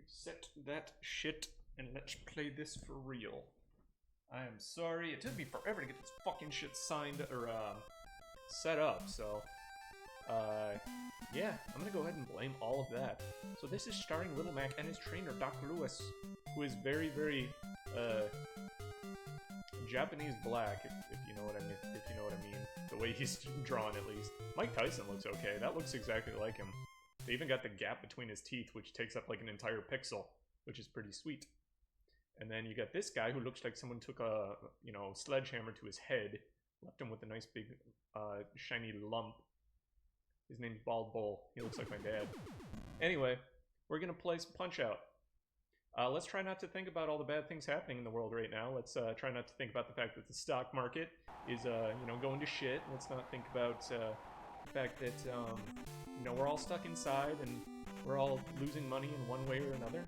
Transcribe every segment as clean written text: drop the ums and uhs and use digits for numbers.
Set that shit and let's play this for real. I am sorry, it took me forever to get this fucking shit signed or set up, so yeah, I'm gonna go ahead and blame all of that. So this is starring Little Mac and his trainer, Doc Lewis, who is very, very Japanese black, if you know what I mean. If you know what I mean, the way he's drawn, at least. Mike Tyson looks okay. That looks exactly like him. They even got the gap between his teeth, which takes up like an entire pixel, which is pretty sweet. And then you got this guy who looks like someone took a, you know, sledgehammer to his head, left him with a nice big, shiny lump. His name's Bald Bull. He looks like my dad. Anyway, we're gonna play some Punch-Out. Let's try not to think about all the bad things happening in the world right now. Let's try not to think about the fact that the stock market is, you know, going to shit. Let's not think about the fact that, you know, we're all stuck inside and we're all losing money in one way or another.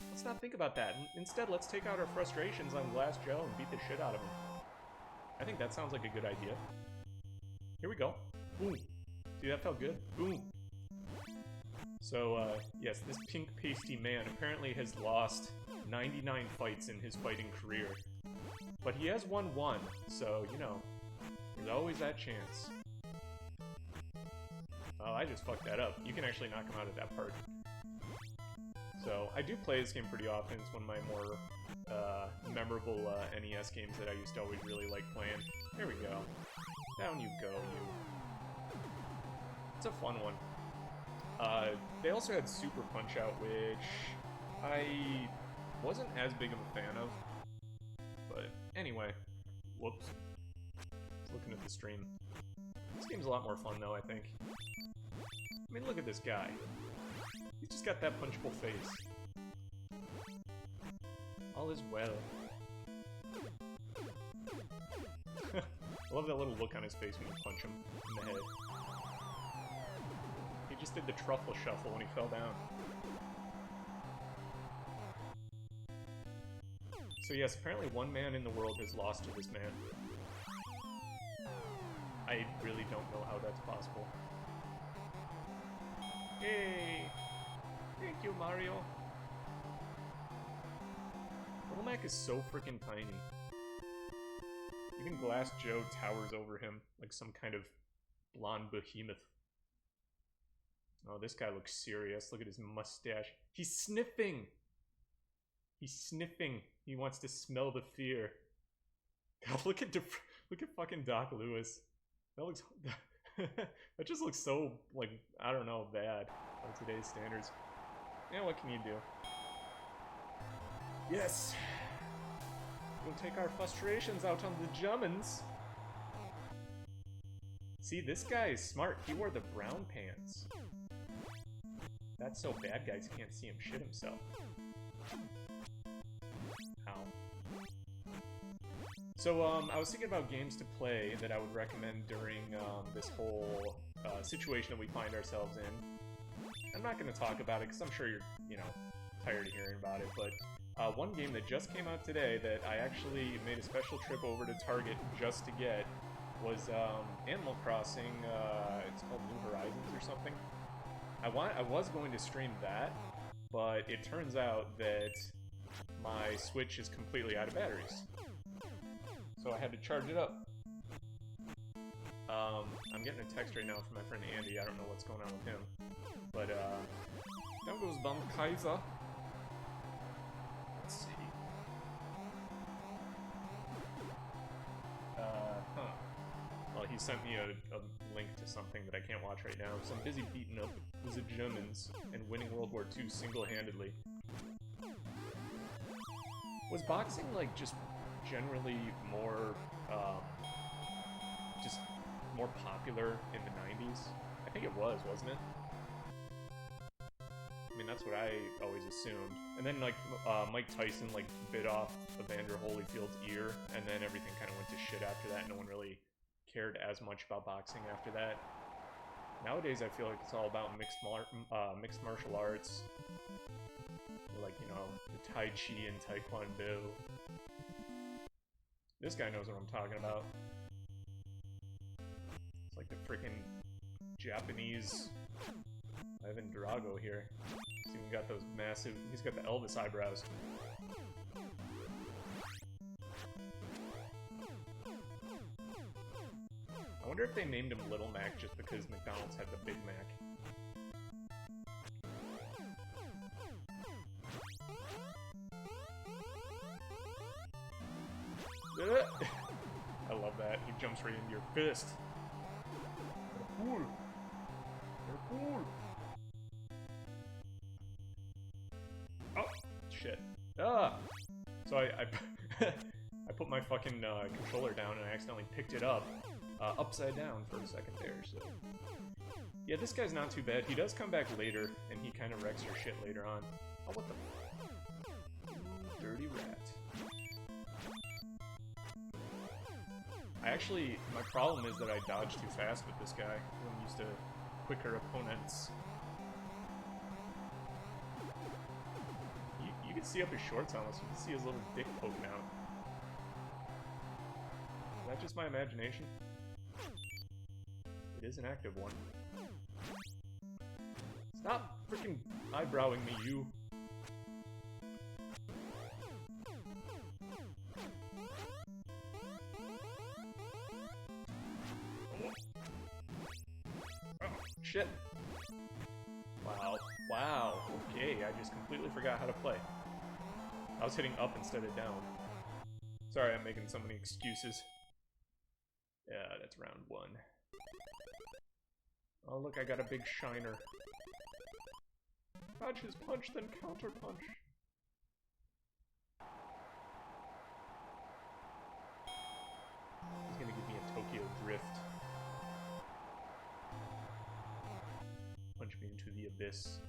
Let's not think about that. Instead, let's take out our frustrations on Glass Joe and beat the shit out of him. I think that sounds like a good idea. Here we go. Boom. See, that felt good. Boom. So, yes, this pink pasty man apparently has lost 99 fights in his fighting career. But he has won one, so, you know, there's always that chance. Oh, I just fucked that up. You can actually knock him out at that part. So, I do play this game pretty often. It's one of my more memorable NES games that I used to always really like playing. There we go. Down you go, you. It's a fun one. They also had Super Punch-Out, which I wasn't as big of a fan of. But anyway, whoops. Looking at the stream. This game's a lot more fun though, I think. I mean, look at this guy. He's just got that punchable face. All is well. I love that little look on his face when you punch him in the head. He just did the truffle shuffle when he fell down. So yes, apparently one man in the world has lost to this man. I really don't know how that's possible. Hey! Thank you, Mario! Little Mac is so freaking tiny. Even Glass Joe towers over him like some kind of blonde behemoth. Oh, this guy looks serious. Look at his mustache. He's sniffing! He's sniffing. He wants to smell the fear. God, look at fucking Doc Lewis. That looks... that just looks so, like, I don't know, bad on today's standards. Yeah, what can you do? Yes! We'll take our frustrations out on the Germans. See, this guy is smart. He wore the brown pants. That's so bad guys can't see him shit himself. Ow. So, I was thinking about games to play that I would recommend during this whole situation that we find ourselves in. I'm not going to talk about it because I'm sure you're, you know, tired of hearing about it, but one game that just came out today that I actually made a special trip over to Target just to get was Animal Crossing, it's called New Horizons or something. I was going to stream that, but it turns out that my Switch is completely out of batteries. So I had to charge it up. I'm getting a text right now from my friend Andy. I don't know what's going on with him. But, there goes Don Kaiser. Let's see. Well, he sent me a link to something that I can't watch right now, so I'm busy beating up the Germans and winning World War II single-handedly. Was boxing, like, just generally more, just more popular in the 90s? I think it was, wasn't it? I mean, that's what I always assumed. And then, like, Mike Tyson, like, bit off Evander Holyfield's ear, and then everything kind of went to shit after that. No one really cared as much about boxing after that. Nowadays, I feel like it's all about mixed martial arts. Like, you know, the Tai Chi and Taekwondo. This guy knows what I'm talking about. It's like the freaking Japanese Ivan Drago here. He's even got those massive... He's got the Elvis eyebrows. I wonder if they named him Little Mac just because McDonald's had the Big Mac. I love that. He jumps right into your fist. They're cool. They're cool. Oh, shit. Ah! So I I put my fucking controller down and I accidentally picked it up upside down for a second there, so... Yeah, this guy's not too bad. He does come back later, and he kind of wrecks your shit later on. Oh, what the... Dirty rat. My problem is that I dodge too fast with this guy. I'm used to quicker opponents. You can see up his shorts almost. You can see his little dick poking out. Is that just my imagination? It is an active one. Stop freaking eyebrowing me, you. Oh, shit. Wow. Wow. Okay, I just completely forgot how to play. I was hitting up instead of down. Sorry, I'm making so many excuses. Yeah, that's round one. Oh, look, I got a big shiner. Dodge his punch, then counter punch. He's gonna give me a Tokyo Drift. Punch me into the abyss.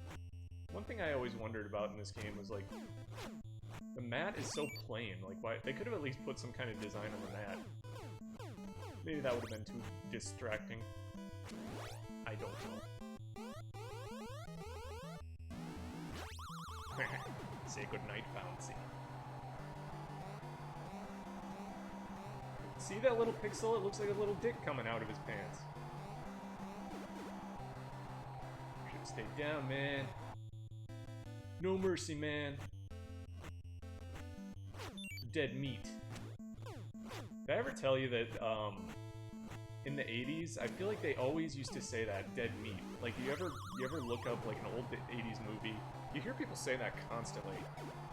One thing I always wondered about in this game was, like, the mat is so plain. Like, why? They could have at least put some kind of design on the mat. Maybe that would have been too distracting. I don't know. Say goodnight, Bouncy. See that little pixel? It looks like a little dick coming out of his pants. Should've stayed down, man. No mercy, man. Dead meat. Did I ever tell you that, in the 80s, I feel like they always used to say that, dead meat. Like, you ever look up, like, an old 80s movie, you hear people say that constantly.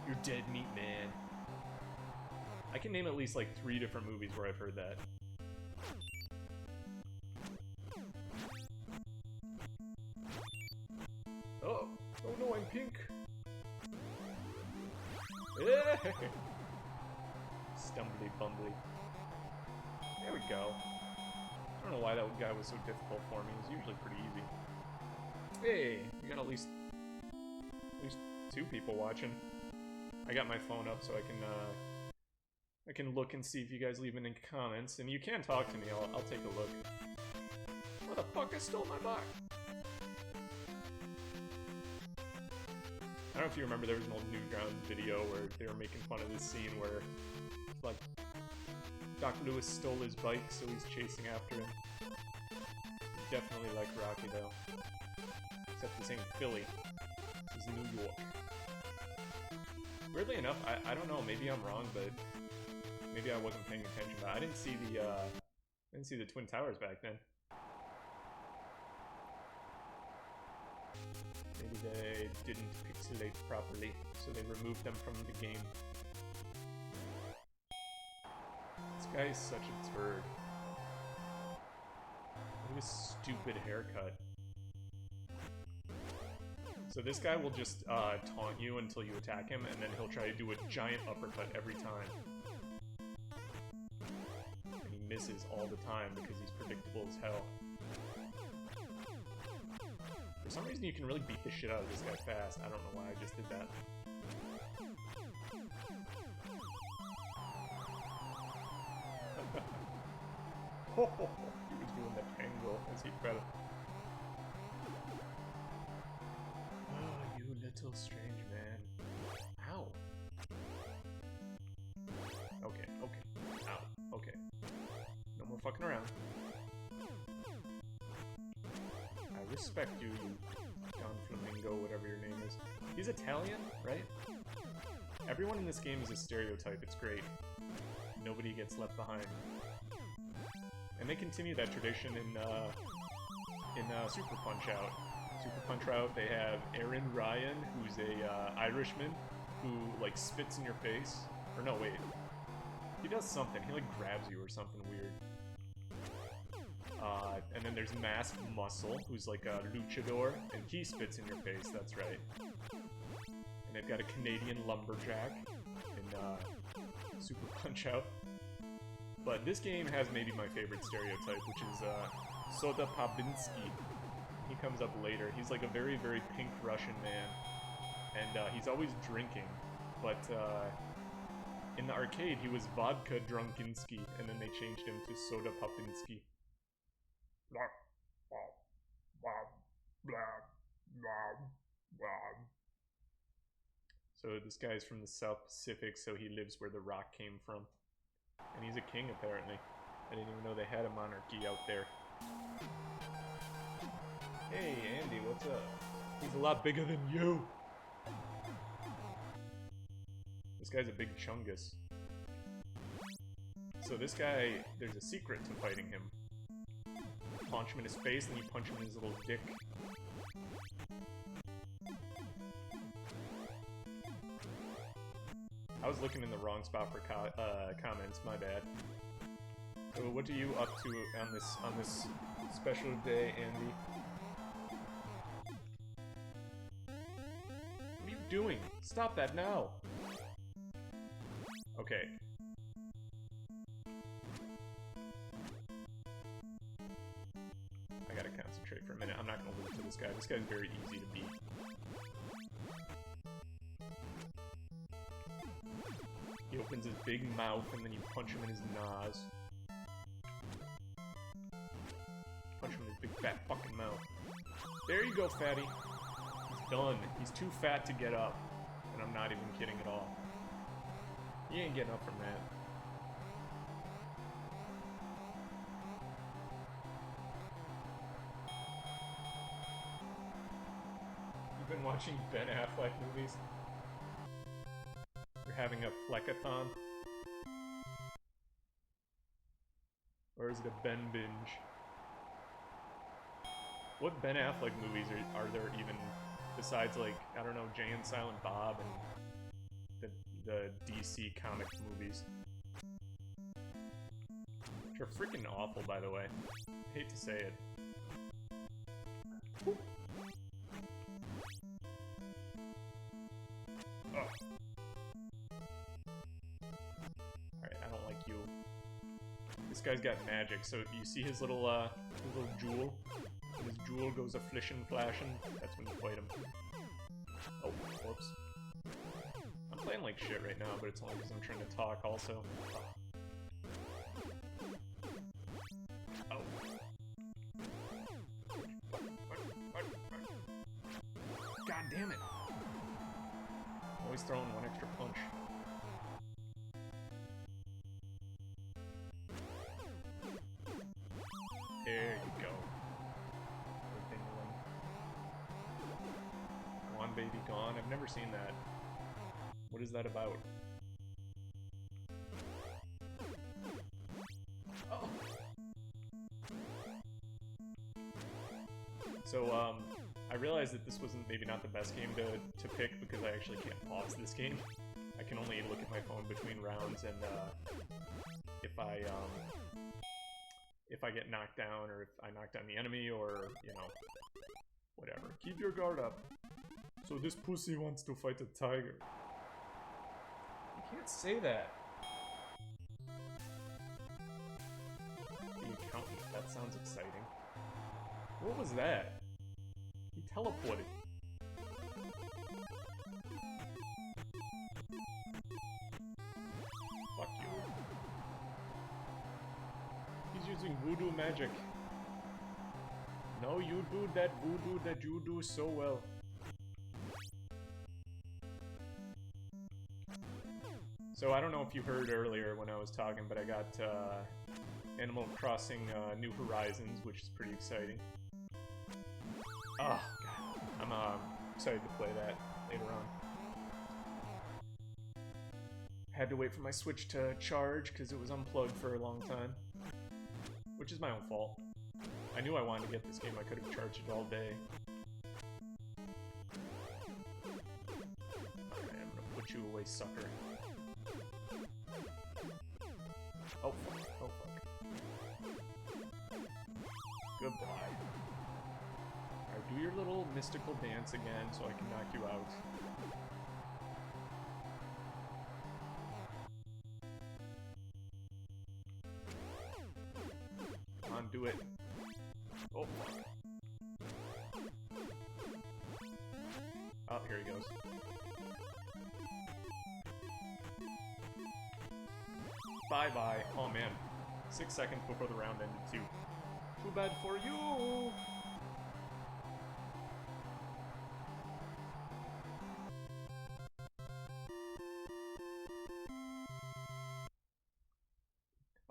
You're dead meat, man. I can name at least, like, 3 different movies where I've heard that. Oh! Oh no, I'm pink! Yeah. Stumbly bumbly. There we go. I don't know why that guy was so difficult for me. It was usually pretty easy. Hey, we got at least 2 people watching. I got my phone up so I can look and see if you guys leave any comments, and you can talk to me. I'll take a look. Motherfucker stole my bar. I don't know if you remember, there was an old Newgrounds video where they were making fun of this scene where, like, Doc Lewis stole his bike, so he's chasing after him. Definitely like Rocky, though. Except this ain't Philly. This is New York. Weirdly enough, I don't know, maybe I'm wrong, but maybe I wasn't paying attention, but I didn't see the Twin Towers back then. Maybe they didn't pixelate properly, so they removed them from the game. This guy is such a turd. Look at his stupid haircut. So this guy will just taunt you until you attack him, and then he'll try to do a giant uppercut every time. And he misses all the time because he's predictable as hell. For some reason you can really beat the shit out of this guy fast. I don't know why I just did that. He was doing the tangle as he fell. Oh, you little strange man. Ow. Okay, okay. Ow, okay. No more fucking around. I respect you, you Flamingo, whatever your name is. He's Italian, right? Everyone in this game is a stereotype. It's great. Nobody gets left behind. And they continue that tradition in Super Punch-Out. Super Punch-Out, they have Aaron Ryan, who's a Irishman, who, like, spits in your face. Or no, wait. He does something. He, like, grabs you or something weird. And then there's Masked Muscle, who's like a luchador, and he spits in your face, that's right. And they've got a Canadian lumberjack in Super Punch-Out. But this game has maybe my favorite stereotype, which is Soda Popinski. He comes up later. He's like a very, very pink Russian man. And he's always drinking. But in the arcade, he was Vodka Drunkinski, and then they changed him to Soda Popinski. So this guy's from the South Pacific, so he lives where the rock came from. And he's a king, apparently. I didn't even know they had a monarchy out there. Hey, Andy, what's up? He's a lot bigger than you! This guy's a big chungus. So this guy, there's a secret to fighting him. Punch him in his face, and you punch him in his little dick. I was looking in the wrong spot for comments, my bad. So what are you up to on this special day, Andy? What are you doing? Stop that now! Okay. I gotta concentrate for a minute. I'm not gonna lose to this guy. This guy's very easy to beat. He opens his big mouth and then you punch him in his nose. Punch him in his big fat fucking mouth. There you go, fatty. He's done. He's too fat to get up. And I'm not even kidding at all. He ain't getting up from that. You've been watching Ben Affleck movies? You're having a Fleckathon? Or is it a Ben binge? What Ben Affleck movies are there even, besides, like, I don't know, Jay and Silent Bob and the DC comic movies? Which are freaking awful, by the way. I hate to say it. Oh. Alright, I don't like you. This guy's got magic, so you see his little jewel? When his jewel goes a-flishin' flashin', that's when you fight him. Oh, whoops. I'm playing like shit right now, but it's only because I'm trying to talk also. Oh. God damn it! Always throwing one extra punch. There you go. Go on, baby, gone. I've never seen that. What is that about? Oh. So, I realized that this wasn't maybe not the best game to pick because I actually can't pause this game. I can only look at my phone between rounds, and if I get knocked down, or if I knock down the enemy, or, you know, whatever. Keep your guard up. So this pussy wants to fight a tiger. You can't say that. The accountant, that sounds exciting. What was that? He teleported. Fuck you. He's using voodoo magic. No, you do that voodoo that you do so well. So I don't know if you heard earlier when I was talking, but I got Animal Crossing New Horizons, which is pretty exciting. Oh, God. I'm excited to play that later on. Had to wait for my Switch to charge because it was unplugged for a long time. Which is my own fault. I knew I wanted to get this game, I could have charged it all day. Alright, I'm gonna put you away, sucker. Oh fuck, oh fuck. Goodbye. Alright, do your little mystical dance again so I can knock you out. Come on, do it. Oh, fuck. Oh, here he goes. Bye-bye. Oh, man. 6 seconds before the round ended, too. Too bad for you!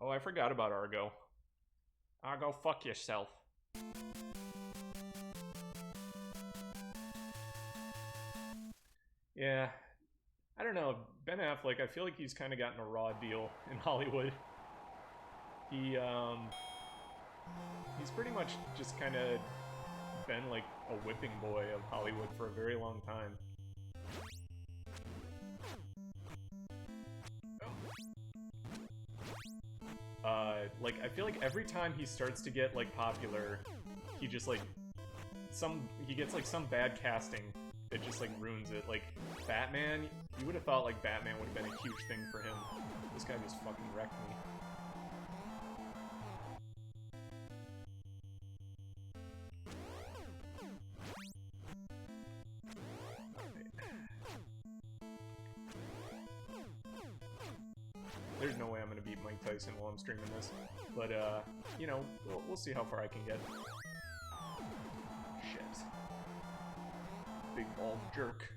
Oh, I forgot about Argo. Argo, fuck yourself. Yeah, I don't know. Ben Affleck, I feel like he's kind of gotten a raw deal in Hollywood. He's pretty much just kind of been like a whipping boy of Hollywood for a very long time. Like, I feel like every time he starts to get, like, popular, he just, like, he gets, like, some bad casting that just, like, ruins it. Like, Batman, you would have thought, like, Batman would have been a huge thing for him. This guy just fucking wrecked me. There's no way I'm gonna beat Mike Tyson while I'm streaming this, but you know, we'll see how far I can get. Shit. Big bald jerk.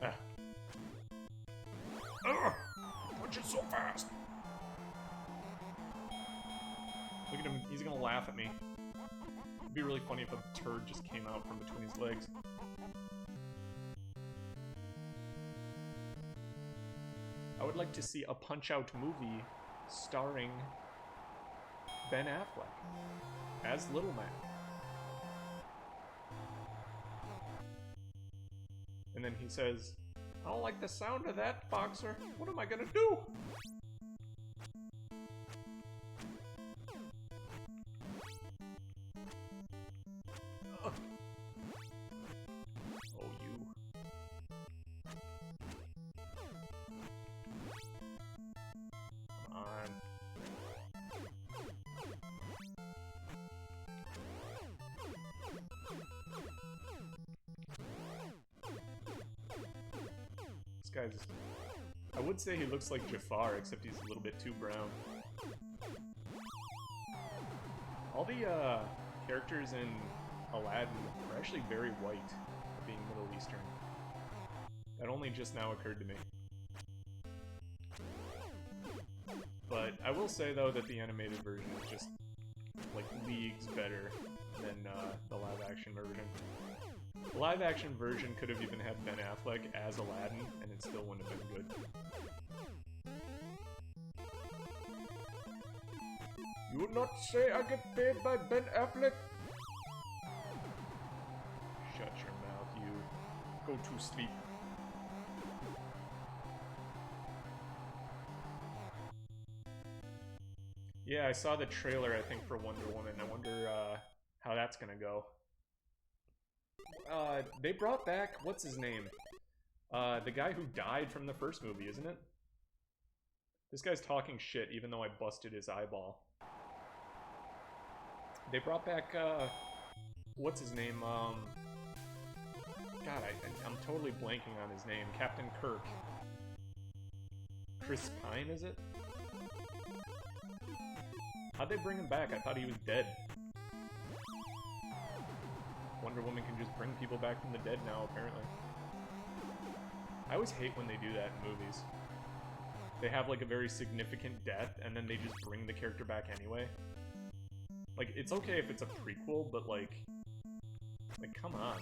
Ah. Ugh! Punch it so fast! Look at him, he's gonna laugh at me. It'd be really funny if a turd just came out from between his legs. I would like to see a Punch-Out movie starring Ben Affleck as Little Man. And then he says, I don't like the sound of that, boxer. What am I gonna do? Guy's... I would say he looks like Jafar, except he's a little bit too brown. All the characters in Aladdin are actually very white, being Middle Eastern. That only just now occurred to me. But I will say, though, that the animated version is just, like, leagues better than the live-action version. The live-action version could have even had Ben Affleck as Aladdin, and it still wouldn't have been good. You would not say I get paid by Ben Affleck? Shut your mouth, you. Go to sleep. Yeah, I saw the trailer, I think, for Wonder Woman. I wonder how that's gonna go. They brought back, what's his name? The guy who died from the first movie, isn't it? This guy's talking shit, even though I busted his eyeball. They brought back, what's his name? God, I'm totally blanking on his name. Captain Kirk. Chris Pine, is it? How'd they bring him back? I thought he was dead. Wonder Woman can just bring people back from the dead now, apparently. I always hate when they do that in movies. they have like a very significant death, and then they just bring the character back anyway. Like, it's okay if it's a prequel, but like, come on.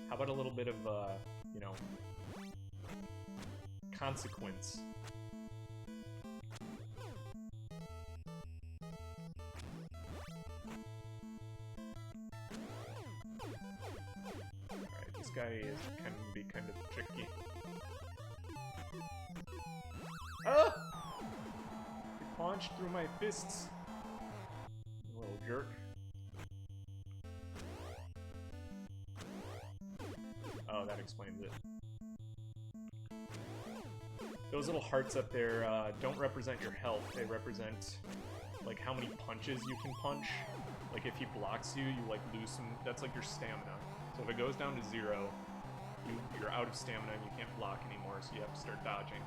How about a little bit of, you know, consequence? Alright, this guy can be kind of tricky. Ah! He punched through my fists. You little jerk. Oh, that explains it. Those little hearts up there don't represent your health. They represent, like, how many punches you can punch. Like, if he blocks you, you, like, lose some... That's, like, your stamina. So if it goes down to 0, you're out of stamina and you can't block anymore, so you have to start dodging.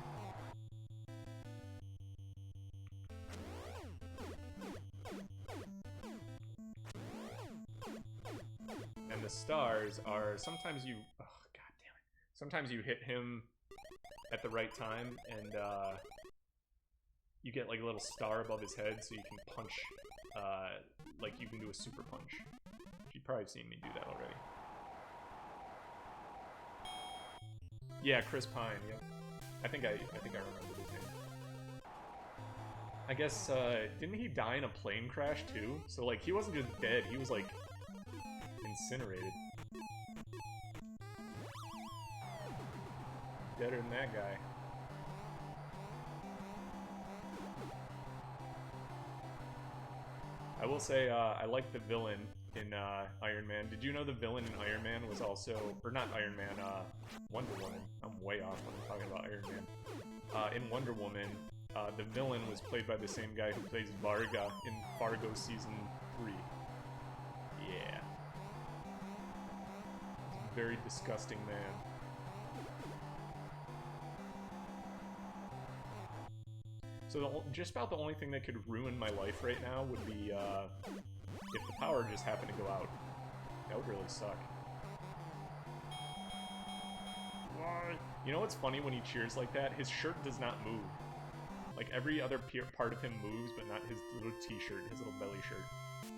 And the stars are... Sometimes you... Oh, god damn it. Sometimes you hit him at the right time, and you get like a little star above his head, so you can punch, like you can do a super punch. You've probably seen me do that already. Yeah, Chris Pine. Yep. I think I remember his name. I guess didn't he die in a plane crash too? So like he wasn't just dead; he was like incinerated. Better than that guy. I will say, I like the villain in Iron Man. Did you know the villain in Iron Man was also, or not Iron Man, Wonder Woman. I'm way off when I'm talking about Iron Man. In Wonder Woman, the villain was played by the same guy who plays Varga in Fargo Season 3. Yeah. Very disgusting man. So just about the only thing that could ruin my life right now would be if the power just happened to go out. That would really suck. Why? You know what's funny when he cheers like that? His shirt does not move. Like every other part of him moves, but not his little t-shirt, his little belly shirt.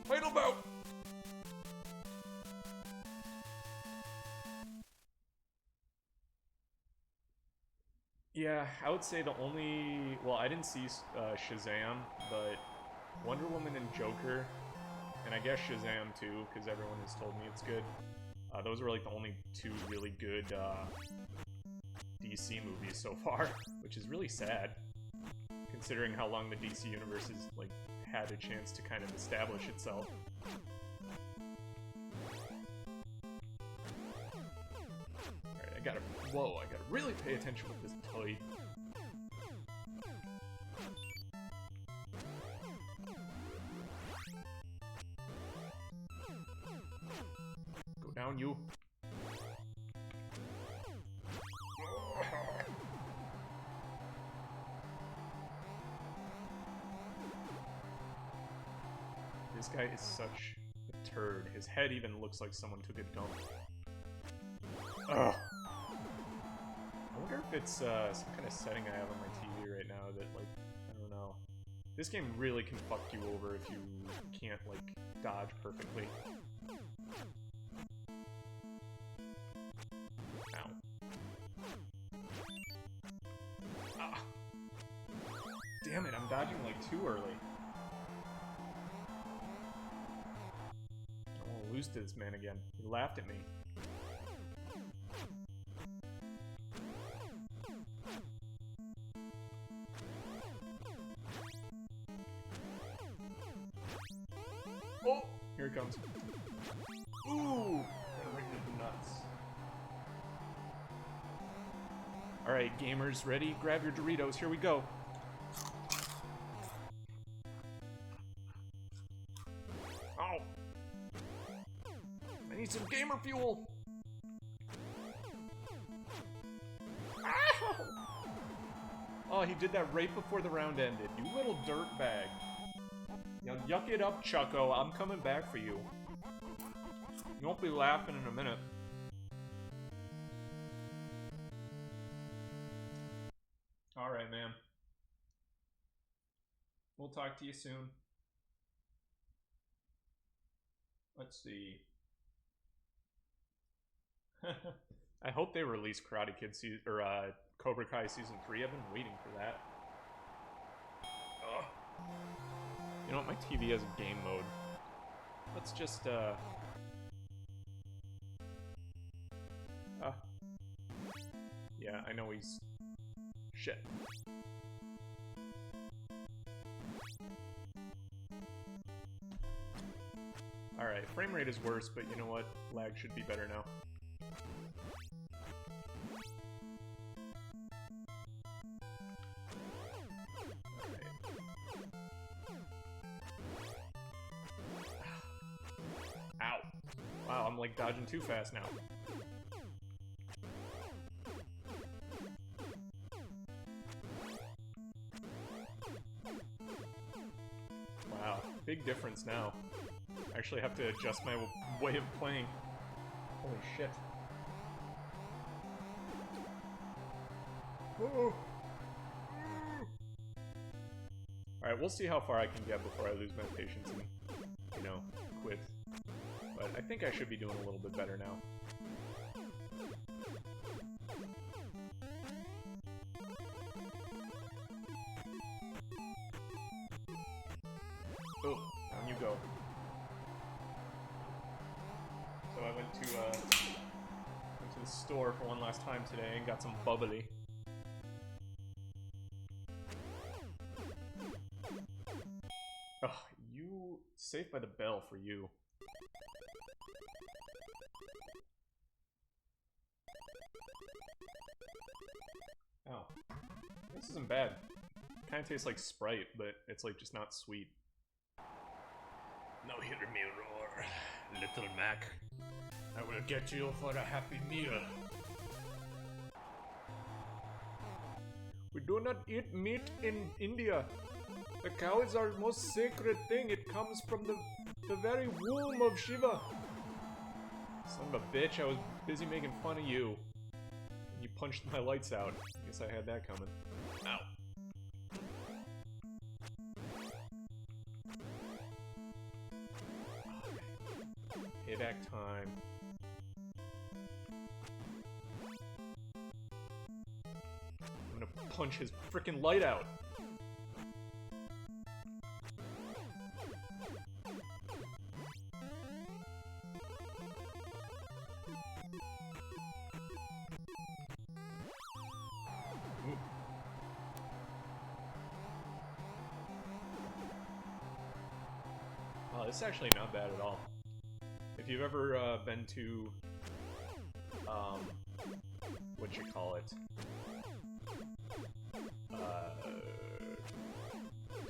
Final bout! Yeah, I would say the only... Well, I didn't see Shazam, but Wonder Woman and Joker, and I guess Shazam too, because everyone has told me it's good. Those were like the only 2 really good DC movies so far, which is really sad, considering how long the DC universe has like had a chance to kind of establish itself. Alright, I gotta really pay attention with this toy. Go down, you. This guy is such a turd. His head even looks like someone took a dump. Ugh. I wonder if it's some kind of setting I have on my TV right now that, like, I don't know. This game really can fuck you over if you can't, like, dodge perfectly. Ow. Ah. Damn it, I'm dodging, like, too early. I don't want to lose to this man again. He laughed at me. Oh! Here it comes. Ooh! Right in the nuts. Alright, gamers, ready? Grab your Doritos, here we go. Oh! I need some gamer fuel! Ow! Oh, he did that right before the round ended. You little dirtbag. Now yuck it up, Chucko. I'm coming back for you. You won't be laughing in a minute. Alright, man. We'll talk to you soon. Let's see. I hope they release Karate Kid Cobra Kai season 3. I've been waiting for that. Ugh. You know what? My TV has a game mode. Let's just yeah, I know he's shit. Alright, frame rate is worse, but you know what? Lag should be better now. Ow. Wow, I'm like dodging too fast now. Wow, big difference now. I actually have to adjust my way of playing. Holy shit. Alright, we'll see how far I can get before I lose my patience and, you know, quit. But I think I should be doing a little bit better now. Oh, down you go. So I went to the store for one last time today and got some bubbly. Oh, you... Saved by the Bell for you. Oh. This isn't bad. Kinda tastes like Sprite, but it's like just not sweet. Now hear me roar, little Mac. I will get you for a happy meal. We do not eat meat in India. The cow is our most sacred thing. It comes from the very womb of Shiva. Son of a bitch, I was busy making fun of you. And you punched my lights out. I guess I had that coming. Ow. Payback time. I'm gonna punch his frickin' light out. Ooh. Oh, this is actually not bad at all. If you've ever been to, what you call it,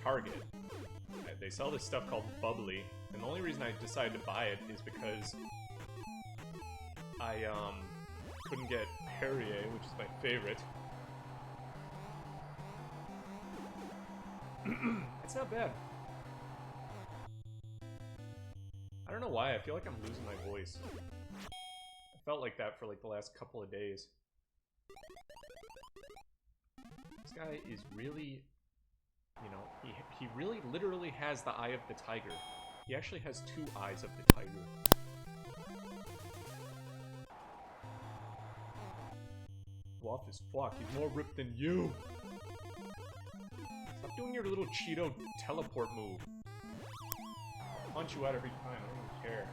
Target, they sell this stuff called bubbly, and the only reason I decided to buy it is because I, couldn't get Perrier, which is my favorite. It's not bad. I don't know why, I feel like I'm losing my voice. I felt like that for like the last couple of days. This guy is really, you know, he really literally has the eye of the tiger. He actually has two eyes of the tiger. Bluff as fuck, he's more ripped than you! Stop doing your little Cheeto teleport move. I'll punch you out every time, I don't even care.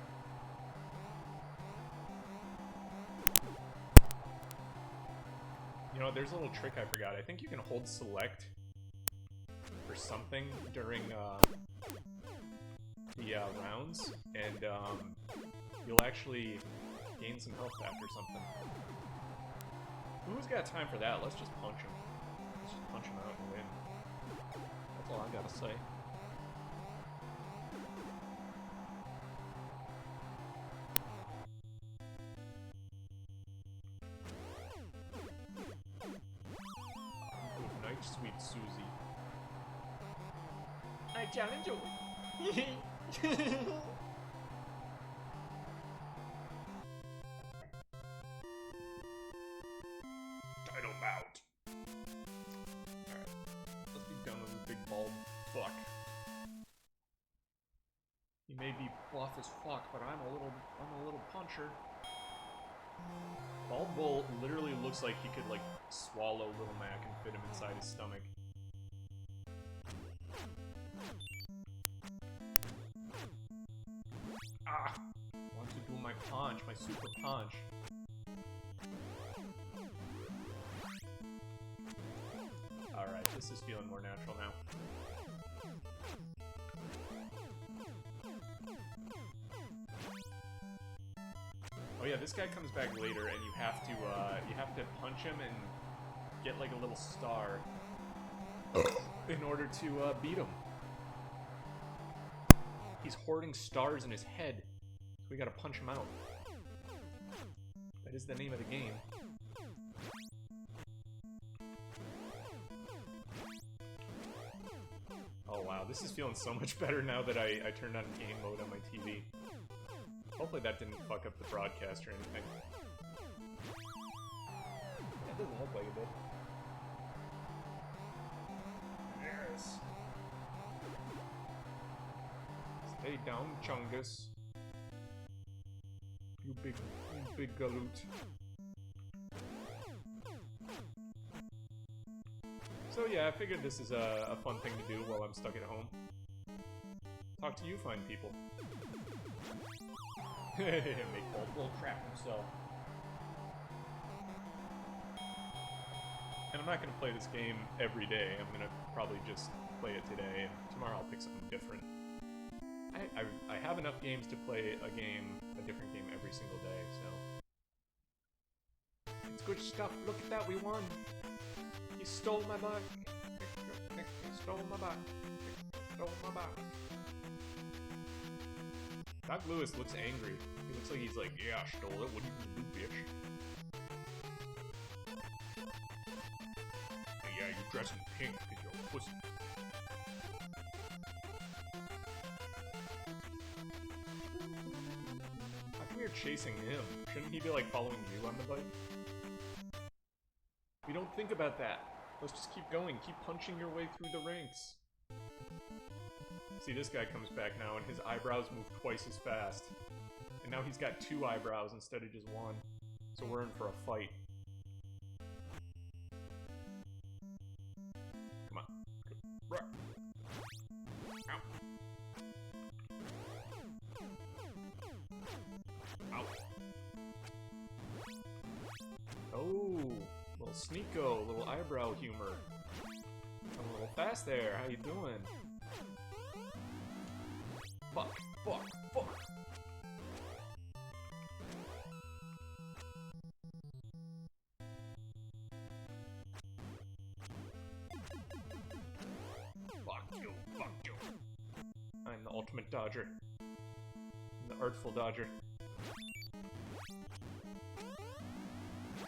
You know, there's a little trick I forgot. I think you can hold select or something during the rounds, and you'll actually gain some health back or something. Who's got time for that? Let's just punch him. Let's just punch him out and win. That's all I gotta say. Good night, sweet Susie. I challenge you. Title bout. Alright, let's be done with this big bulb. fuck. He may be buff as fuck, but I'm a little puncher. Bald Bull literally looks like he could, like, swallow Little Mac and fit him inside his stomach. Ah! I want to do my punch, my super punch. Alright, this is feeling more natural now. Oh yeah, this guy comes back later, and you have to punch him and get like a little star in order to beat him. He's hoarding stars in his head, so we gotta punch him out. That is the name of the game. Oh wow, this is feeling so much better now that I turned on game mode on my TV. Hopefully that didn't fuck up the broadcast or anything. That doesn't look like it did. Yes. Stay down, Chungus. You big galoot. So yeah, I figured this is a fun thing to do while I'm stuck at home. Talk to you fine people. Make Bald Bull crap himself. And I'm not going to play this game every day. I'm going to probably just play it today, and tomorrow I'll pick something different. I have enough games to play a different game every single day, so... It's good stuff. Look at that, we won! He stole my bike! He stole my bike! He stole my bike! Doc Lewis looks angry. He looks like he's like, yeah, I stole it. What are you gonna do, bitch? Hey, yeah, you dress in pink because you're a pussy. How come you're chasing him? Shouldn't he be, like, following you on the bike? We don't think about that. Let's just keep going. Keep punching your way through the ranks. See, this guy comes back now, and his eyebrows move twice as fast. And now he's got 2 eyebrows instead of just 1. So we're in for a fight. Come on. Go. Ow. Ow. Oh, little sneako, little eyebrow humor. I'm a little fast there. How you doing? Fuck, fuck, fuck. Fuck you. I'm the ultimate dodger. I'm the artful dodger.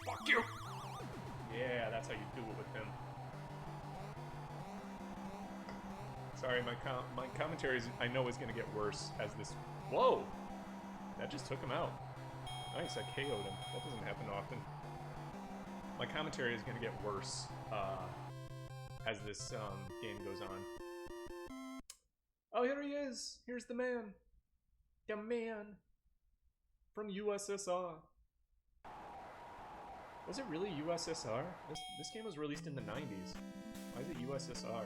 Fuck you! Yeah, that's how you do it with him. Sorry, my commentary I know is gonna get worse as this. Whoa! That just took him out. Nice, I KO'd him. That doesn't happen often. My commentary is gonna get worse as this game goes on. Oh, here he is! Here's the man! The man! From USSR. Was it really USSR? This game was released in the 90s. Why is it USSR?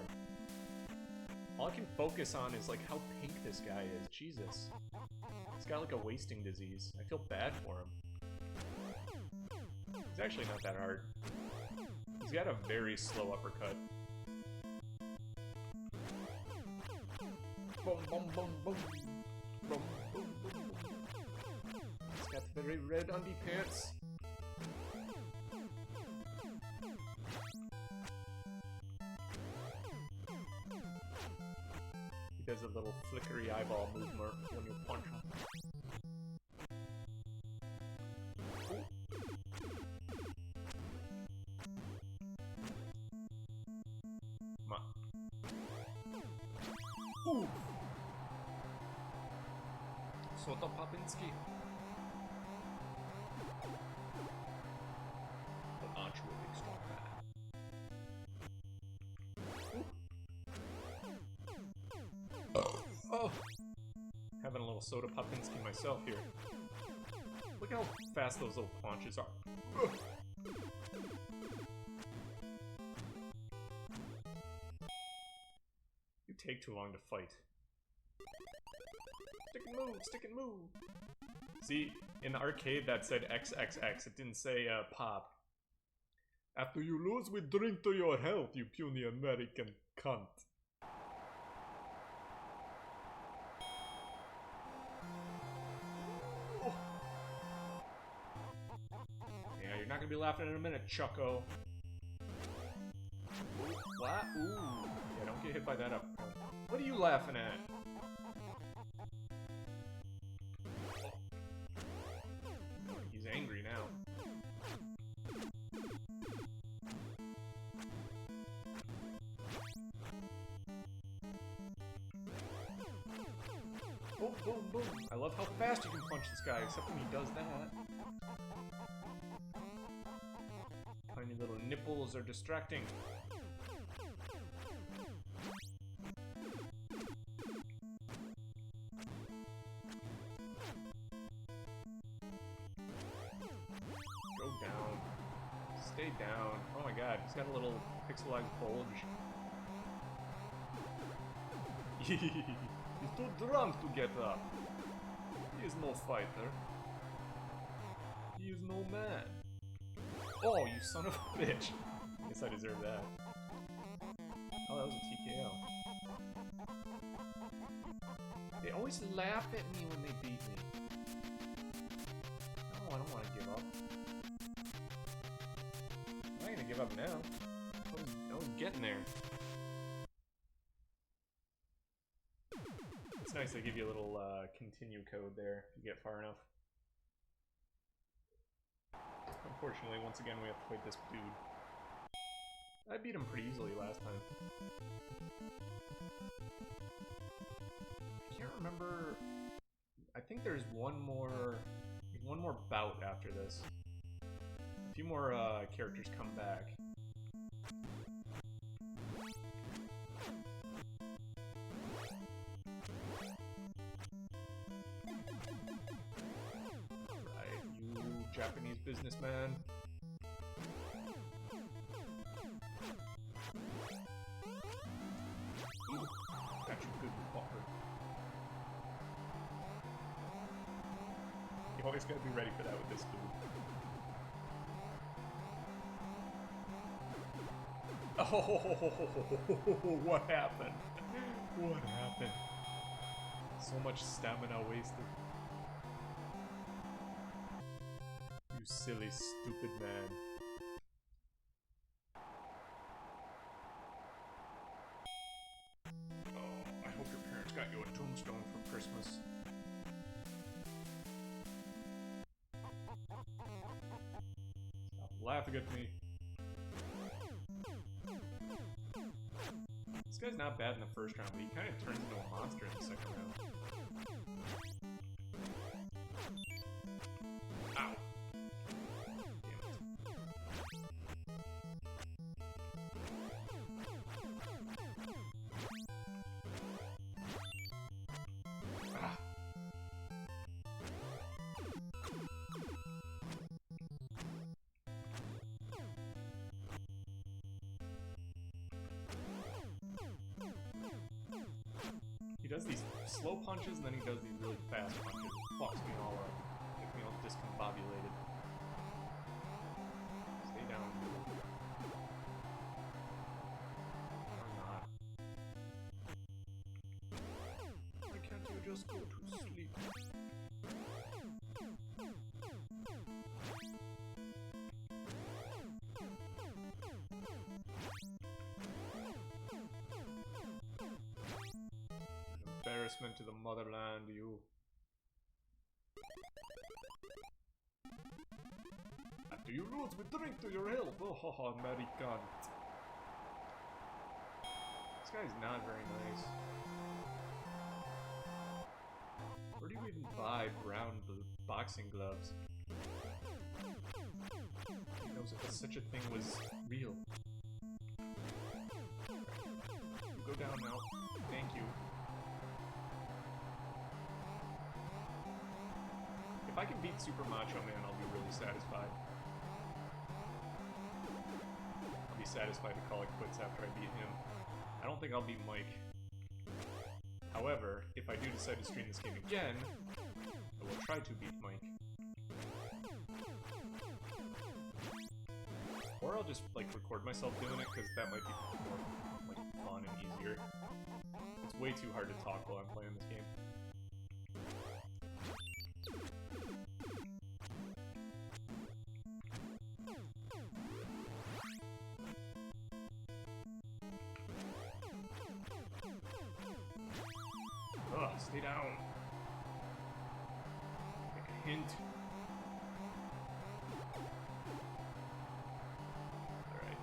All I can focus on is, like, how pink this guy is. Jesus. He's got, like, a wasting disease. I feel bad for him. He's actually not that hard. He's got a very slow uppercut. Boom, boom, boom, boom. Boom, boom, boom, boom. He's got very red underpants. He does a little flickery eyeball movement when you punch him. Come on. Ooh. Soto Popinski. But aren't you a big strong man? Ooh. little soda Popinski myself here. Look how fast those little planches are. Ugh. You take too long to fight. Stick and move, stick and move. See, in the arcade that said XXX, it didn't say pop. After you lose, we drink to your health, you puny American cunt. Oh. Yeah, you're not gonna be laughing in a minute, Chucko. Ooh, what? Ooh. Yeah, don't get hit by that up. What are you laughing at? Oh, he's angry now. Boom, boom, boom. I love how fast you can punch this guy, except when he does that. Tiny little nipples are distracting. Go down. Stay down. Oh my god, he's got a little pixelized bulge. He's too drunk to get up. He is no fighter. He is no man. Oh, you son of a bitch. I guess I deserve that. Oh, that was a TKO. They always laugh at me when they beat me. No, I don't want to give up. I'm not gonna give up now. I was getting there. It's nice they give you a little continue code there if you get far enough. Unfortunately, once again, we have to fight this dude. I beat him pretty easily last time. I can't remember. I think there's one more bout after this. A few more characters come back. Japanese businessman. Ooh, got you good, fucker. You always gotta be ready for that with this dude. Oh, what happened? What happened? So much stamina wasted. You silly, stupid man. Oh, I hope your parents got you a tombstone for Christmas. Stop laughing at me. This guy's not bad in the first round, but he kind of turns into a monster in the second round. Ow. He does these slow punches and then he does these really fast punches. It fucks me all up. Gets me all discombobulated. Stay down, dude. Or not. Why can't you just go to sleep? Embarrassment to the motherland, you. After you lose, we drink to your health. Oh, haha, American. This guy's not very nice. Where do you even buy brown boxing gloves? He knows if such a thing was real. You go down now. Thank you. I can beat Super Macho Man, I'll be really satisfied. I'll be satisfied to call it quits after I beat him. I don't think I'll beat Mike. However, if I do decide to stream this game again, I will try to beat Mike. Or I'll just, like, record myself doing it, because that might be more, like, fun and easier. It's way too hard to talk while I'm playing this game. Ugh, stay down. Like a hint. Alright.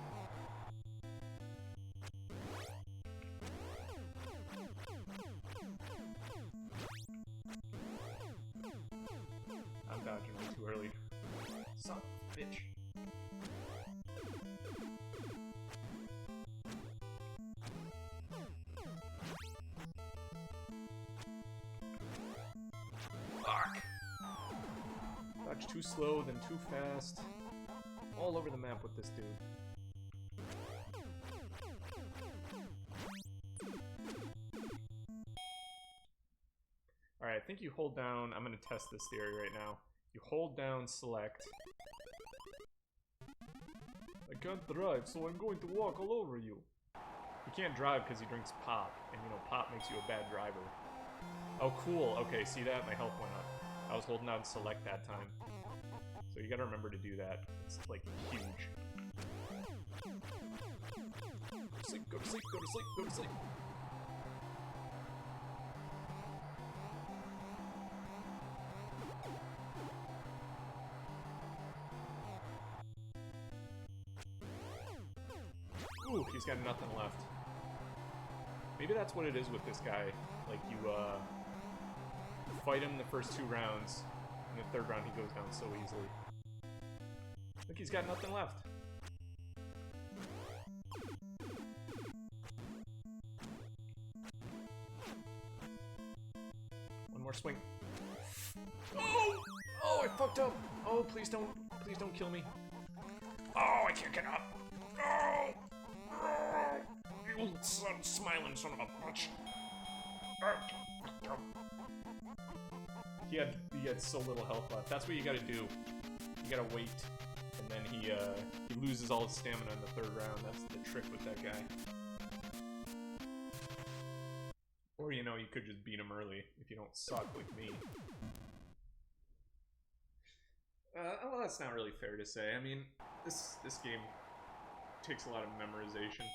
I'm dodging way too early. Son of a bitch. Fuck! Dodge too slow, then too fast. All over the map with this dude. Alright, I think you hold down... I'm gonna test this theory right now. You hold down select. I can't drive, so I'm going to walk all over you. He can't drive because he drinks pop, and you know, pop makes you a bad driver. Oh, cool. Okay, see that? My health went up. I was holding down select that time. So you gotta remember to do that. It's, like, huge. Go to sleep, go to sleep, go to sleep, go to sleep. Ooh, he's got nothing left. Maybe that's what it is with this guy. Like, you fight him the first 2 rounds, and the 3rd round he goes down so easily. Look, he's got nothing left. One more swing. Oh! Oh, I fucked up! Oh, please don't kill me. Oh, I can't get up! Oh! Oh! You smiling son of a bitch! He had so little health left. That's what you gotta do. You gotta wait, and then he loses all his stamina in the 3rd round. That's the trick with that guy. Or, you know, you could just beat him early if you don't suck like me. Well, that's not really fair to say. I mean, this game takes a lot of memorization.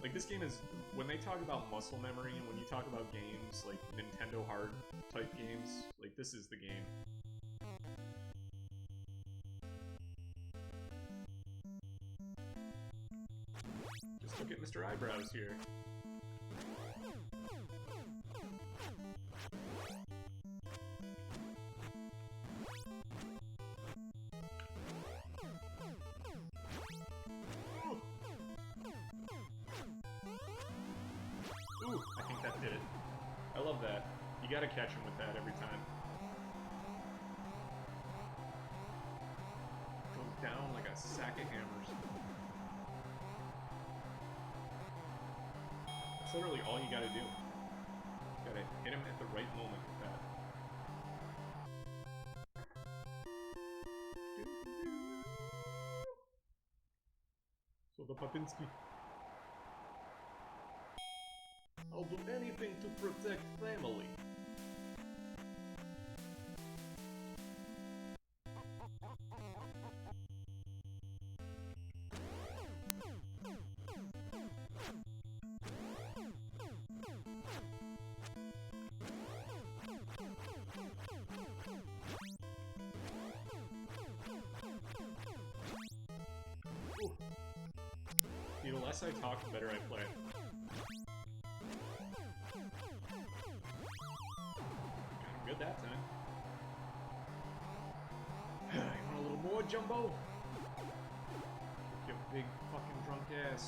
Like, this game is, when they talk about muscle memory, when you talk about games, like Nintendo hard type games, like, this is the game. Just look at Mr. Eyebrows here. Ooh, I think that did it. I love that. You gotta catch him with that every time. Goes down like a sack of hammers. That's literally all you gotta do. You gotta hit him at the right moment with that. So the Papinski. I'll do anything to protect family. Ooh. The less I talk, the better I play. Good that time. You want a little more, Jumbo? Kick your big fucking drunk ass.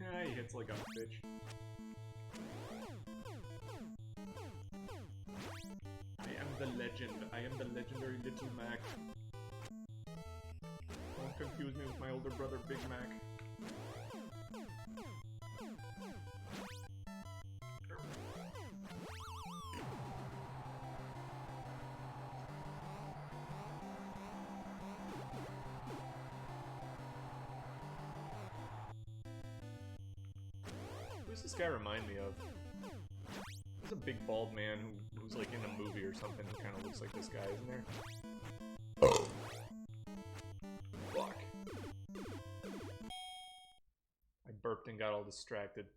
Ah, you hit pants like a bitch. I am the legend. I am the legendary Little Mac. Don't confuse me with my older brother, Big Mac. Who's this guy remind me of? There's a big bald man who's like in a movie or something who kind of looks like this guy, isn't there? Oh. Fuck. I burped and got all distracted.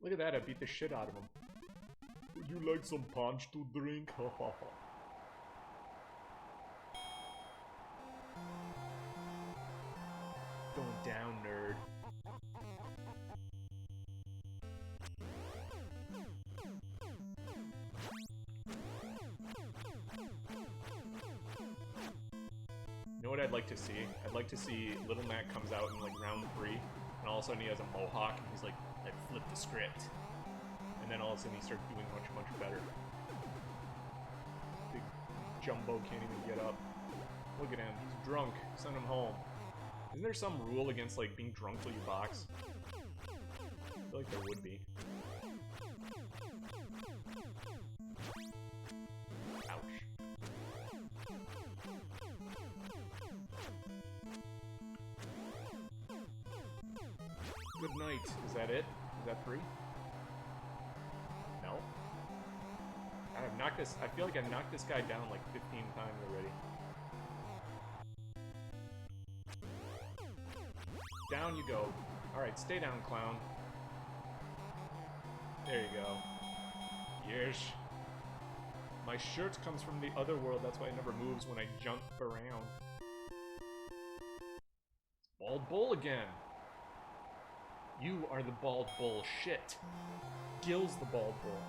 Look at that, I beat the shit out of him. Would you like some punch to drink? Ha ha ha. Going down, nerd. You know what I'd like to see? I'd like to see Little Mac comes out in like round 3, and all of a sudden he has a mohawk, and he's like, I flipped the script. And then all of a sudden he starts doing much, much better. Big Jumbo can't even get up. Look at him, he's drunk. Send him home. Isn't there some rule against like being drunk while you box? I feel like there would be. Ouch. Good night. Is that it? Is that 3? No. I've knocked this. I feel like I've knocked this guy down like 15 times already. Down you go. Alright, stay down, clown. There you go. Yes. My shirt comes from the other world, that's why it never moves when I jump around. Bald bull again. You are the bald bull. Shit. Gil's the bald bull.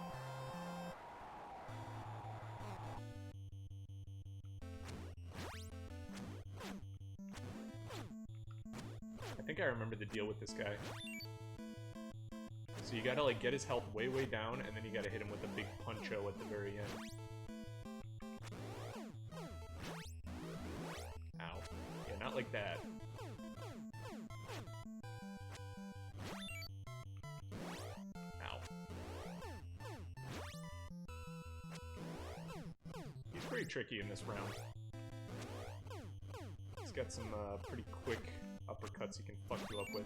I think I remember the deal with this guy. So you gotta like get his health way, way down, and then you gotta hit him with a big puncho at the very end. Ow. Yeah, not like that. Ow. He's pretty tricky in this round. He's got some pretty quick uppercuts he can fuck you up with.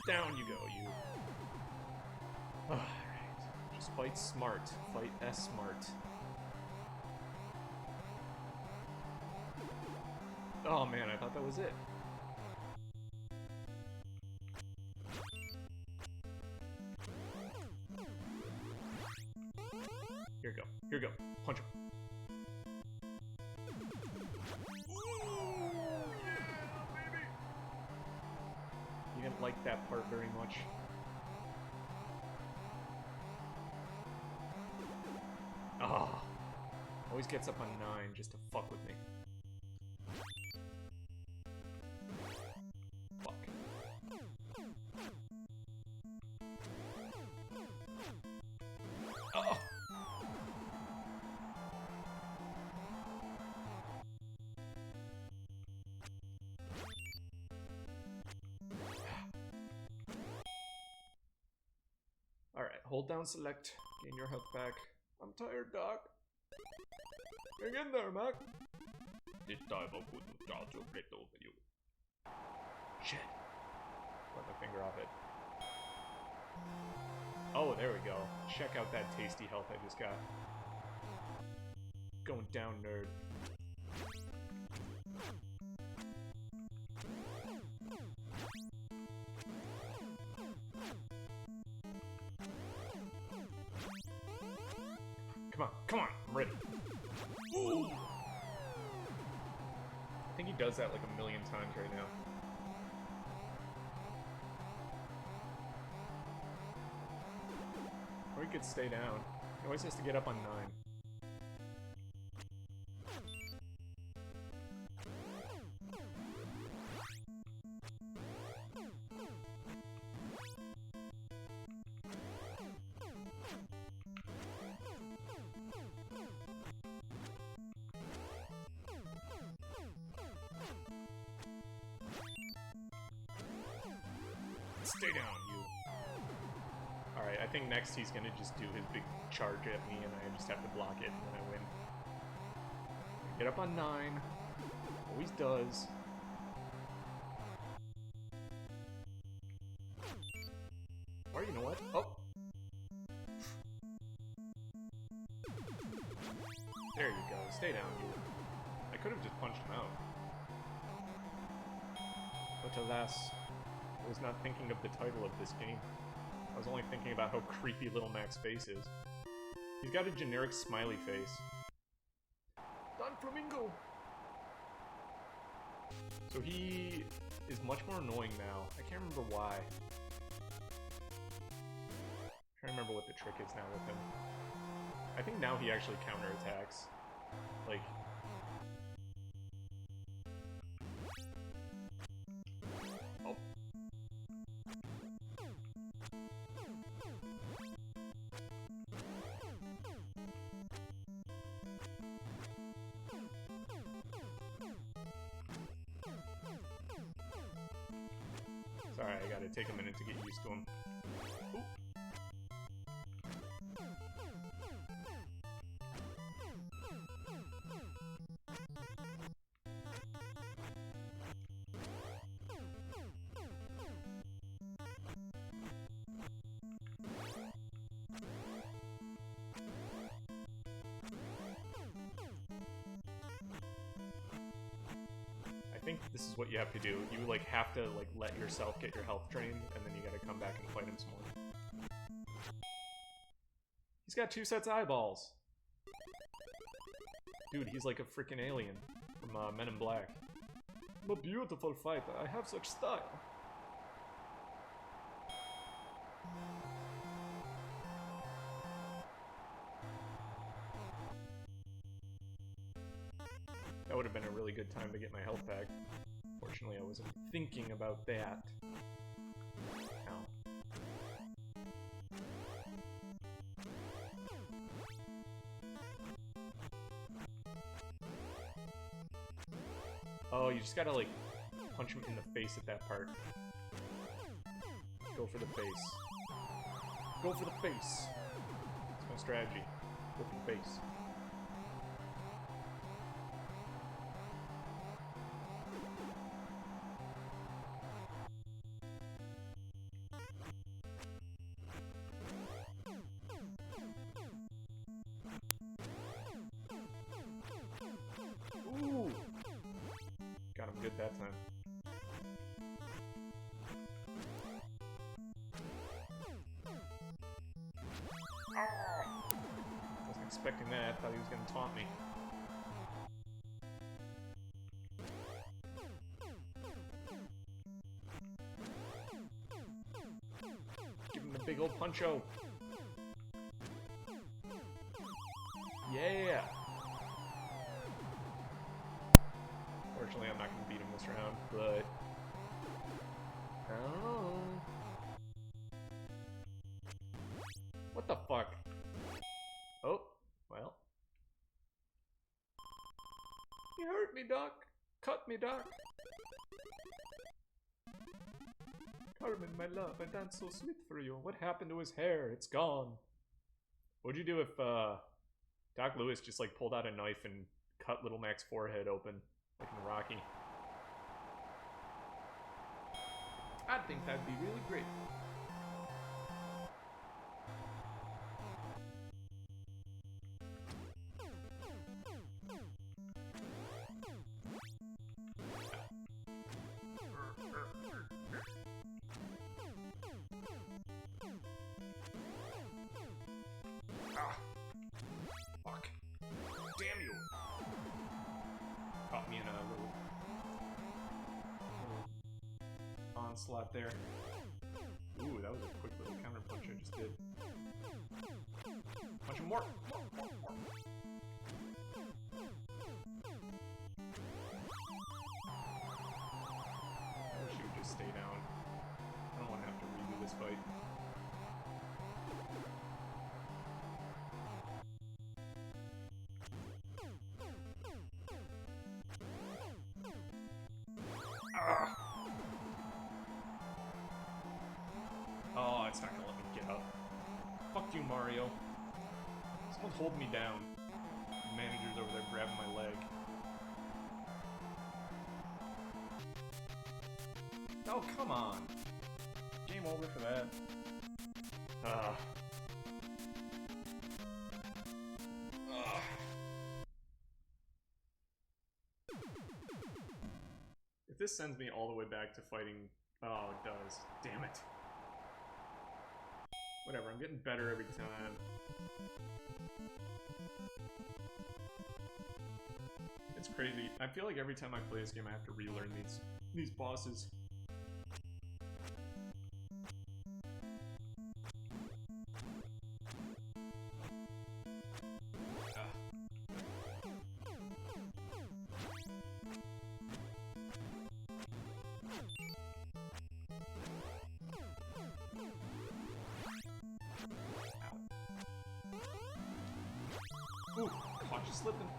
Down you go, you. Alright. Just fight smart. Fight S-smart. Oh man, I thought that was it. Here you go. Here you go. Punch him. He didn't like that part very much. Ah, always gets up on 9 just to fuck with me. Fuck. Oh. Alright, hold down select, gain your health back. I'm tired, Doc. Hang in there, Mac. This time I'm going to charge your plate over you. Shit. Let my finger off it. Oh, there we go. Check out that tasty health I just got. Going down, nerd. Come on, I'm ready. Ooh. I think he does that like a million times right now. Or he could stay down. He always has to get up on 9. Stay down, you. Alright, I think next he's gonna just do his big charge at me and I just have to block it and then I win. Get up on 9. Always does. Or you know what? Oh! There you go. Stay down, you. I could have just punched him out. But alas, I was not thinking of the title of this game. I was only thinking about how creepy Little Mac's face is. He's got a generic smiley face. Don Flamingo! So he is much more annoying now. I can't remember why. I'm trying to remember what the trick is now with him. I think now he actually counterattacks. Like... Oh. Sorry, I gotta take a minute to get used to him. Ooh. I think this is what you have to do. You like have to like let yourself get your health drained, and then you gotta come back and fight him some more. He's got 2 sets of eyeballs. Dude, he's like a freaking alien from Men in Black. I'm a beautiful fighter. I have such style. That would have been a really good time to get my health back. Fortunately, I wasn't thinking about that. Ow. Oh, you just gotta, like, punch him in the face at that part. Go for the face. Go for the face! That's my strategy. Go for the face. Ooh! Got him good that time. Wasn't expecting that. Thought he was gonna taunt me. Give him the big old puncho. Yeah! Fortunately, I'm not going to beat him this round, but... I don't know. What the fuck? Oh, well. You hurt me, Doc. Cut me, Doc. Carmen, my love, I danced so sweet for you. What happened to his hair? It's gone. What'd you do if, Doc Lewis just, like, pulled out a knife and cut Little Mac's forehead open? Like in Rocky. I think that'd be really great. Ah! Fuck. Damn you! Caught me in a little onslaught there. Ooh, that was a quick little counter punch I just did. Punch him more! More. I wish you would just stay down. I don't want to have to redo this fight. Mario. Someone's holding me down. The manager's over there grabbing my leg. Oh, come on. Game over for that. If this sends me all the way back to fighting... Oh, it does. Damn it. Whatever, I'm getting better every time. It's crazy. I feel like every time I play this game I have to relearn these bosses. Ooh, caught you slipping.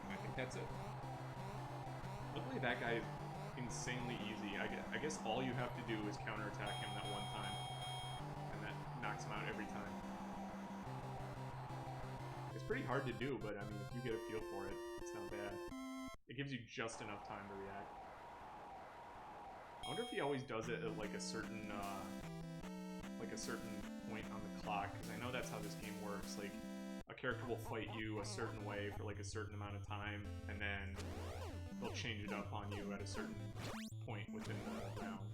I think that's it. Luckily that guy is insanely easy. I guess all you have to do is counterattack him that one time. And that knocks him out every time. It's pretty hard to do, but I mean, if you get a feel for it, it's not bad. It gives you just enough time to react. I wonder if he always does it at like a certain point on the clock, because I know that's how this game works. Like, a character will fight you a certain way for like a certain amount of time, and then they'll change it up on you at a certain point within the round.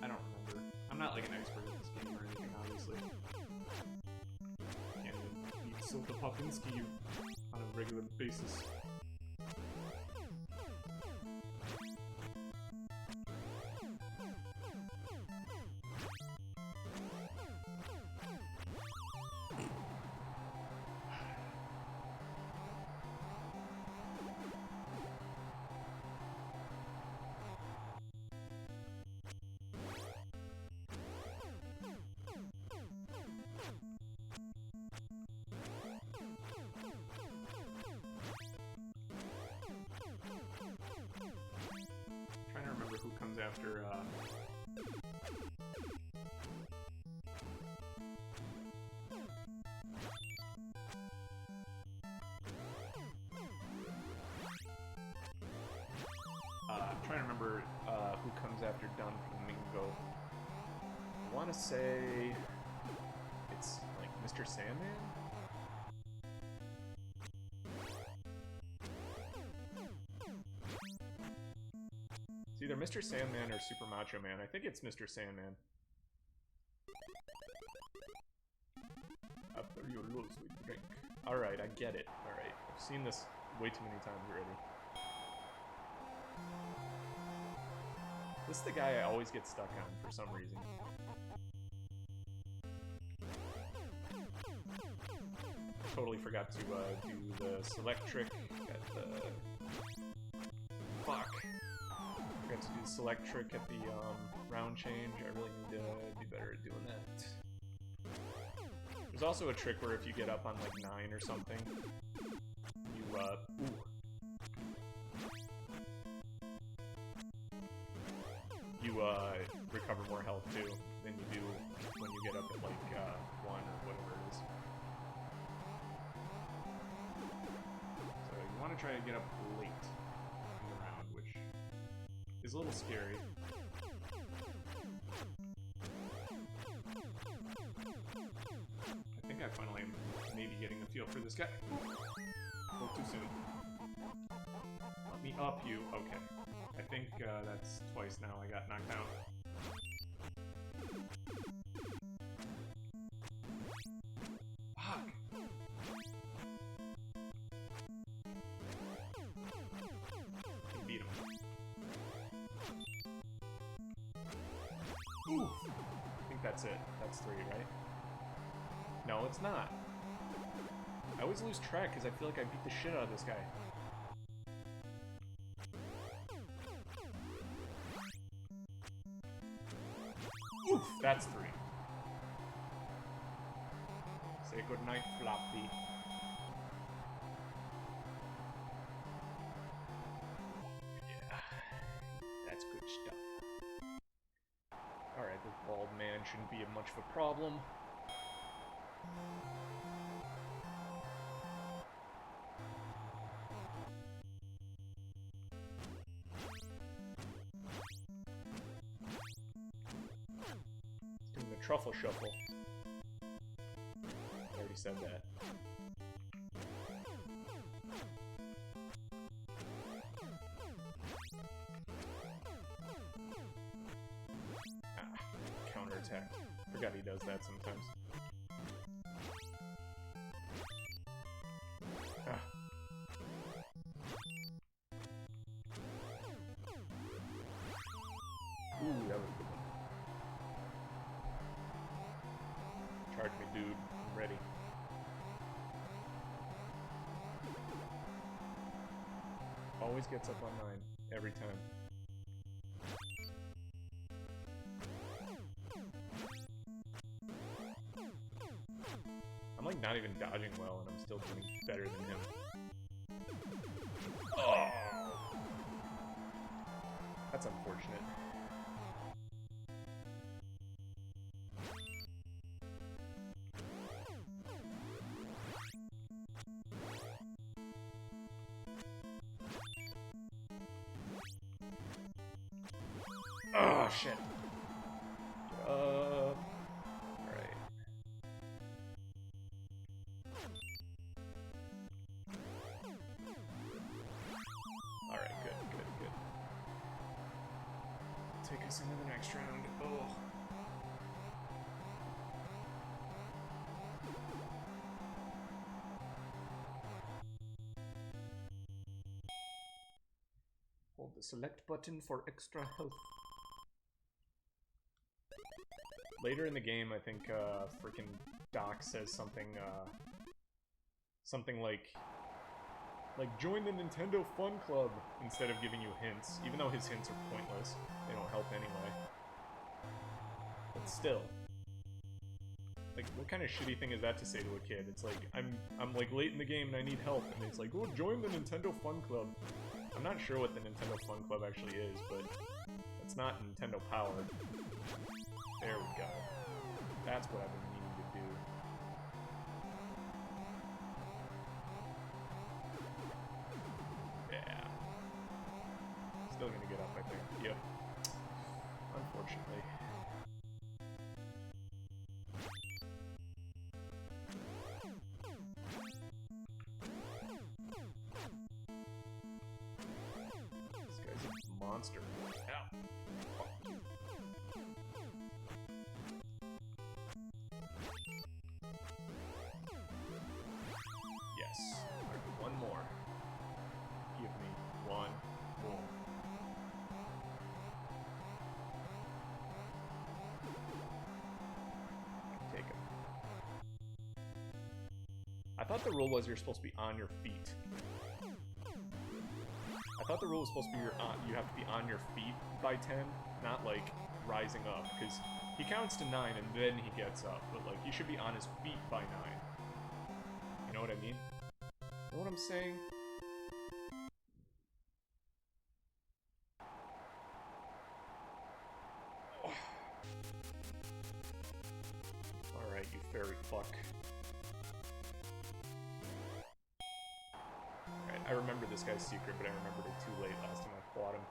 I don't remember. I'm not like an expert at this game or anything, obviously. Can't even beat Silta Popinski on a regular basis. Trying to remember who comes after, I'm trying to remember who comes after Don Flamingo. I want to say it's like Mr. Sandman? It's either Mr. Sandman or Super Macho Man. I think it's Mr. Sandman. After your lose, we drink. Alright, I get it. Alright, I've seen this way too many times already. This is the guy I always get stuck on for some reason. Totally forgot to do the select trick at the... Fuck. Forgot to do the select trick at the round change. I really need to be better at doing that. There's also a trick where if you get up on like 9 or something, you recover more health too than you do when you get up at like 1 or whatever it is. So you want to try to get up late in the round, which is a little scary. I think I finally am maybe getting a feel for this guy. Spoke too soon. Let me up you. Okay. I think that's twice now I got knocked out. Fuck! Can beat him. Ooh! I think that's it. That's 3, right? No, it's not. I always lose track because I feel like I beat the shit out of this guy. Oof, that's 3. Say goodnight, Floppy. Yeah, that's good stuff. Alright, man shouldn't be much of a problem. Doing the truffle shuffle. I already said that. Counterattack. Forgot he does that sometimes. Ah. Ooh, that was a good one. Charge me, dude. I'm ready. Always gets up on 9. Every time. I'm like not even dodging well, and I'm still doing better than him. Oh! That's unfortunate. Oh, shit. Get up. Alright. Alright, good. Take us into the next round. Oh. Hold the select button for extra health. Later in the game, I think freaking Doc says something like join the Nintendo Fun Club instead of giving you hints, even though his hints are pointless. They don't help anyway. But still, like, what kind of shitty thing is that to say to a kid? It's like I'm like late in the game and I need help, and it's like, oh, join the Nintendo Fun Club. I'm not sure what the Nintendo Fun Club actually is, but it's not Nintendo Power. There we go. That's what I've been meaning to do. Yeah. Still gonna get up, I think. Yep. Unfortunately. This guy's a monster. Ow. Fuck. Yes. Alright, one more. Give me one more. Take him. I thought the rule was you're supposed to be on your feet. I thought the rule was supposed to be you have to be on your feet by 10, not like rising up, because he counts to 9 and then he gets up, but like he should be on his feet by 9. You know what I mean? Know what I'm saying? Alright, you fairy fuck. Alright, I remember this guy's secret, but I remembered it too late last time I fought him.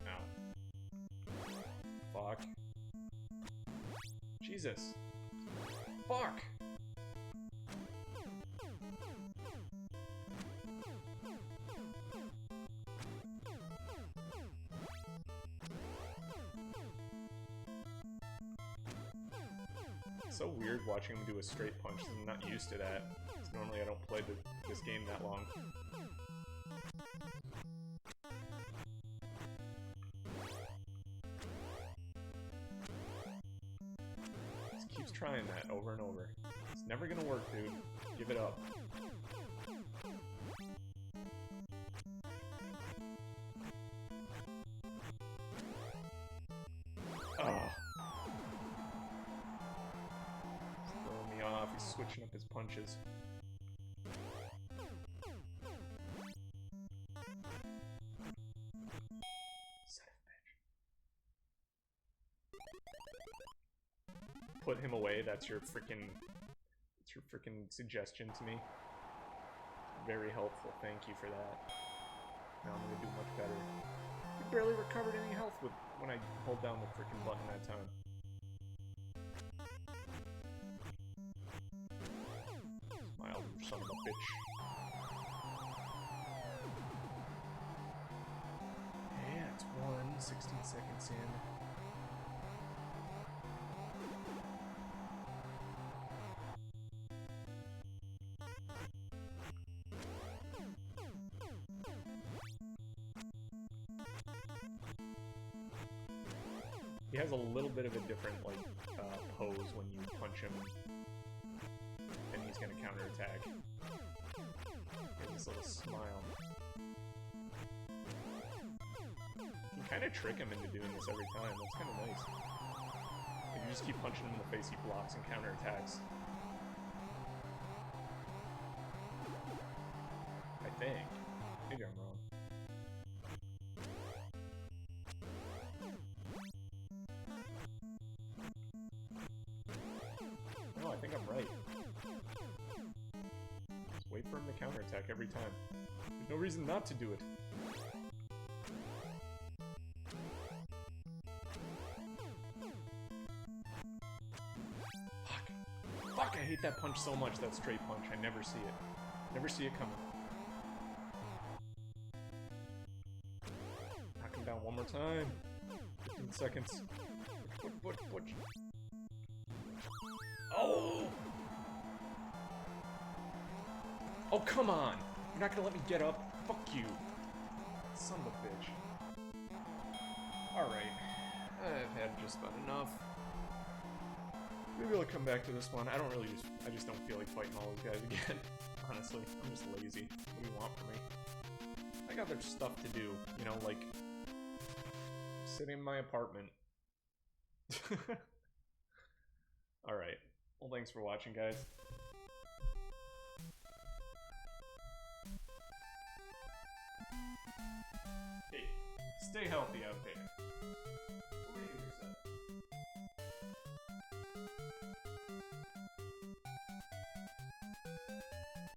Ow. Fuck. Jesus. Fuck! It's so weird watching him do a straight punch. I'm not used to that. Normally I don't play this game that long. Just keeps trying that over and over. It's never gonna work, dude. Give it up. Oh. He's switching up his punches. Son of a bitch. put him away. That's your freaking suggestion to me. Very helpful. Thank you for that. Now I'm gonna do much better. I barely recovered any health when I hold down the freaking button that time. Smile, you son of a bitch. Yeah, it's 16 seconds in. He has a little bit of a different, like, pose when you punch him, and he's gonna counterattack. He has this little smile. You can kind of trick him into doing this every time. That's kind of nice. Like, you just keep punching him in the face, he blocks and counterattacks. I think. Maybe I'm wrong. No, I think I'm right. Just wait for him to counterattack every time. There's no reason not to do it. Fuck, I hate that punch so much, that straight punch. I never see it. Never see it coming. Knock him down one more time. 15 seconds. Butch. Oh! Oh, come on! You're not gonna let me get up? Fuck you. Son of a bitch. Alright. I've had just about enough. Maybe I'll come back to this one. I just don't feel like fighting all those guys again. Honestly, I'm just lazy. What do you want from me? I got other stuff to do, you know, like sitting in my apartment. Alright. Well, thanks for watching, guys. Hey, stay healthy out there.